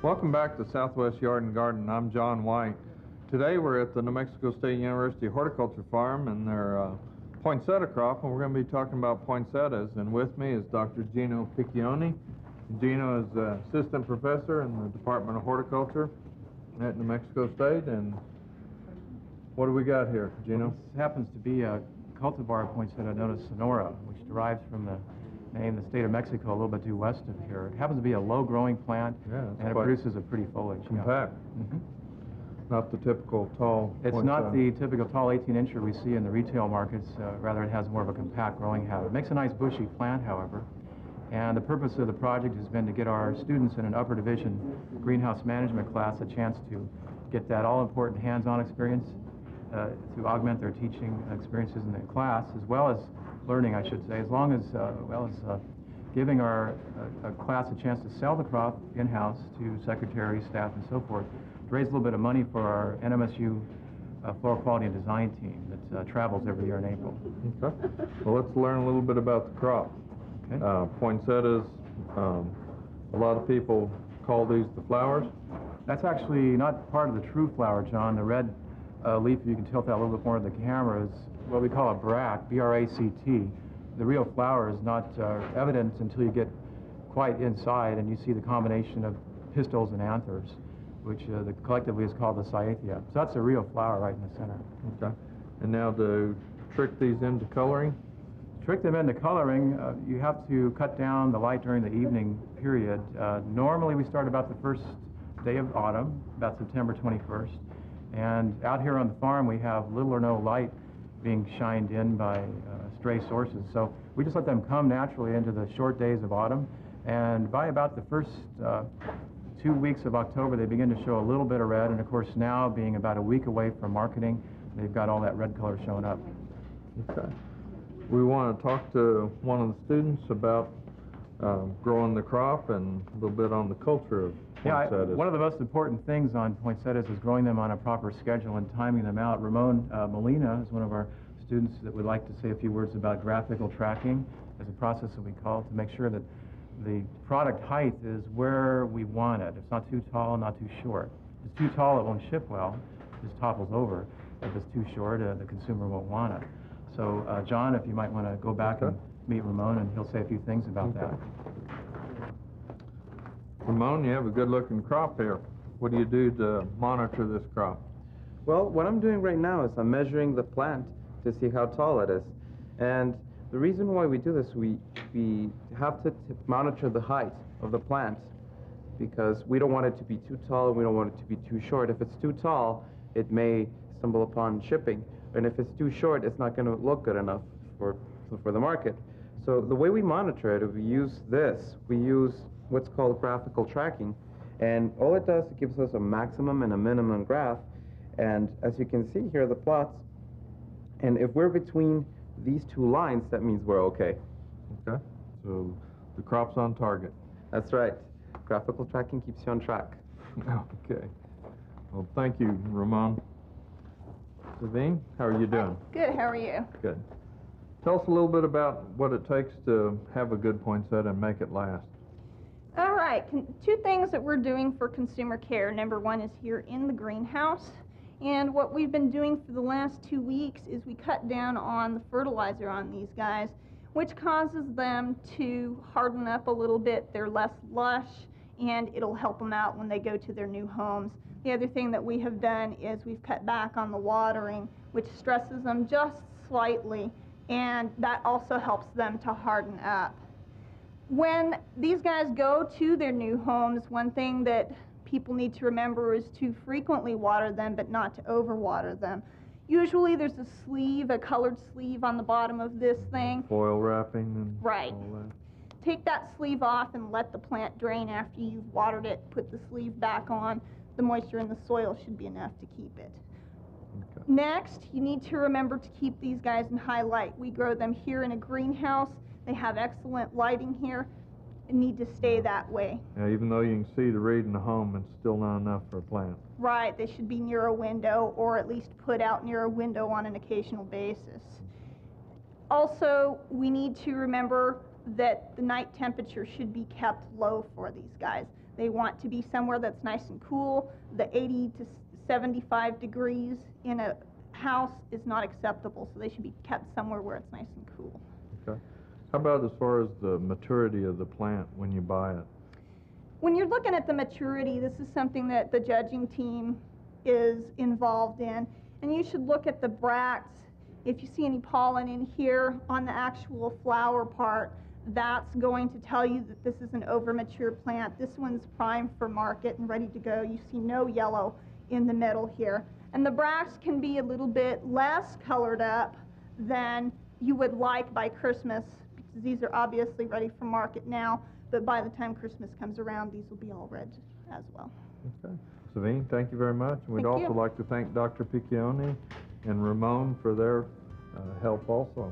Welcome back to Southwest Yard and Garden. I'm John White. Today we're at the New Mexico State University Horticulture Farm and their poinsettia crop, and we're going to be talking about poinsettias. And with me is Dr. Gino Piccioni. Gino is assistant professor in the Department of Horticulture at New Mexico State. And what do we got here, Gino? This happens to be a cultivar poinsettia known as Sonora, which derives from the name the state of Mexico, a little bit due west of here. It happens to be a low-growing plant, and it produces a pretty foliage. Compact. Not the typical tall It's not the typical tall 18-incher we see in the retail markets. Rather, it has more of a compact growing habit. It makes a nice bushy plant, however. And the purpose of the project has been to get our students in an upper division greenhouse management class a chance to get that all-important hands-on experience to augment their teaching experiences in the class, as well as learning, I should say, as long as, giving our class a chance to sell the crop in-house to secretaries, staff, and so forth, to raise a little bit of money for our NMSU floral quality and design team that travels every year in April. Okay. Well, let's learn a little bit about the crop. Okay. Poinsettias, a lot of people call these the flowers. That's actually not part of the true flower, John. The red leaf, if you can tilt that a little bit more in the camera, is what we call a bract, B-R-A-C-T. The real flower is not evident until you get quite inside and you see the combination of pistils and anthers, which collectively is called the cyathea. So that's a real flower right in the center. Okay. And now to trick these into coloring? Trick them into coloring, you have to cut down the light during the evening period. Normally we start about the first day of autumn, about September 21st. And out here on the farm we have little or no light being shined in by stray sources. So we just let them come naturally into the short days of autumn. And by about the first 2 weeks of October, they begin to show a little bit of red. And of course, now being about a week away from marketing, they've got all that red color showing up. Okay. We want to talk to one of the students about growing the crop and a little bit on the culture of poinsettias. One of the most important things on poinsettias is growing them on a proper schedule and timing them out. Ramon Molina is one of our students that would like to say a few words about graphical tracking as a process that we call to make sure that the product height is where we want it. It's not too tall, not too short. If it's too tall, it won't ship well. It just topples over. If it's too short, the consumer won't want it. So, John, if you might want to go back and meet Ramon, and he'll say a few things about that. Ramon, you have a good-looking crop here. What do you do to monitor this crop? Well, what I'm doing right now is I'm measuring the plant to see how tall it is. And the reason why we do this, we have to monitor the height of the plant because we don't want it to be too tall and we don't want it to be too short. If it's too tall, it may stumble upon shipping. And if it's too short, it's not going to look good enough for the market. So the way we monitor it, we use this. We use what's called graphical tracking. And all it does, it gives us a maximum and a minimum graph. And as you can see here, the plots. And if we're between these two lines, that means we're okay. Okay. So the crop's on target. That's right. Graphical tracking keeps you on track. Okay. Well, thank you, Ramon. Savine, how are you doing? Good, how are you? Good. Tell us a little bit about what it takes to have a good poinsettia and make it last. All right, two things that we're doing for consumer care. Number one is here in the greenhouse. And what we've been doing for the last 2 weeks is we cut down on the fertilizer on these guys, which causes them to harden up a little bit. They're less lush, and it'll help them out when they go to their new homes. The other thing that we have done is we've cut back on the watering, which stresses them just slightly, and that also helps them to harden up. When these guys go to their new homes, one thing that people need to remember is to frequently water them, but not to overwater them. Usually there's a sleeve, a colored sleeve on the bottom of this thing. Foil wrapping and right. all that. Take that sleeve off and let the plant drain after you've watered it. Put the sleeve back on. The moisture in the soil should be enough to keep it. Okay. Next, you need to remember to keep these guys in high light. We grow them here in a greenhouse. They have excellent lighting here. Need to stay that way. Yeah, even though you can see the reed in the home, it's still not enough for a plant. Right, they should be near a window or at least put out near a window on an occasional basis. Also, we need to remember that the night temperature should be kept low for these guys. They want to be somewhere that's nice and cool. The 80 to 75 degrees in a house is not acceptable, so they should be kept somewhere where it's nice and cool. Okay. How about as far as the maturity of the plant when you buy it? When you're looking at the maturity, this is something that the judging team is involved in. And you should look at the bracts. If you see any pollen in here on the actual flower part, that's going to tell you that this is an over-mature plant. This one's primed for market and ready to go. You see no yellow in the middle here. And the bracts can be a little bit less colored up than you would like by Christmas, because these are obviously ready for market now, but by the time Christmas comes around, these will be all red as well. Okay. Savine, thank you very much. And we'd Thank also you. like to thank Dr. Piccioni and Ramon for their help also.